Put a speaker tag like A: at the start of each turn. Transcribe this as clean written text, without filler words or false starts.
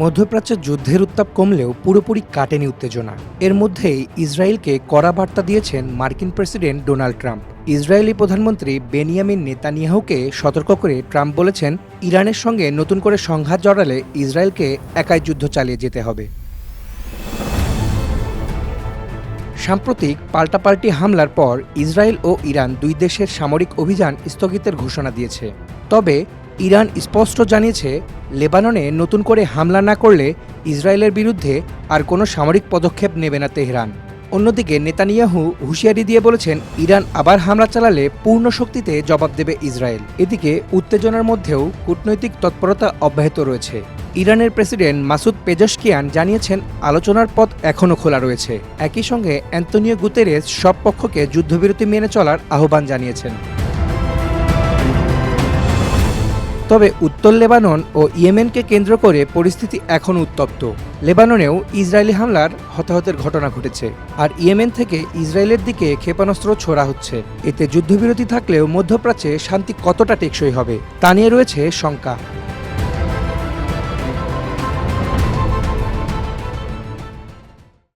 A: মধ্যপ্রাচ্যে যুদ্ধের উত্তাপ কমলেও পুরোপুরি কাটেনি উত্তেজনা। এর মধ্যেই ইসরায়েলকে কড়া বার্তা দিয়েছেন মার্কিন প্রেসিডেন্ট ডোনাল্ড ট্রাম্প। ইসরায়েলি প্রধানমন্ত্রী বেনিয়ামিন নেতানিয়াহুকে সতর্ক করে ট্রাম্প বলেছেন, ইরানের সঙ্গে নতুন করে সংঘাত জড়ালে ইসরায়েলকে একাই যুদ্ধ চালিয়ে যেতে হবে। সাম্প্রতিক পাল্টাপাল্টি হামলার পর ইসরায়েল ও ইরান দুই দেশের সামরিক অভিযান স্থগিতের ঘোষণা দিয়েছে। তবে ইরান স্পষ্ট জানিয়েছে, লেবাননে নতুন করে হামলা না করলে ইসরায়েলের বিরুদ্ধে আর কোনো সামরিক পদক্ষেপ নেবে না তেহরান। অন্যদিকে নেতানিয়াহু হুঁশিয়ারি দিয়ে বলেছেন, ইরান আবার হামলা চালালে পূর্ণ শক্তিতে জবাব দেবে ইসরায়েল। এদিকে উত্তেজনার মধ্যেও কূটনৈতিক তৎপরতা অব্যাহত রয়েছে। ইরানের প্রেসিডেন্ট মাসুদ পেজশকিয়ান জানিয়েছেন, আলোচনার পথ এখনও খোলা রয়েছে। একই সঙ্গে অ্যান্তোনিও গুতেরেস সব পক্ষকে যুদ্ধবিরতি মেনে চলার আহ্বান জানিয়েছেন। তবে উত্তর লেবানন ও ইয়েমেনকে কেন্দ্র করে পরিস্থিতি এখনও উত্তপ্ত। লেবাননেও ইসরায়েলি হামলার হতাহতের ঘটনা ঘটেছে, আর ইয়েমেন থেকে ইসরায়েলের দিকে ক্ষেপণাস্ত্র ছোড়া হচ্ছে। এতে যুদ্ধবিরতি থাকলেও মধ্যপ্রাচ্যে শান্তি কতটা টেকসই হবে তা নিয়ে রয়েছে শঙ্কা।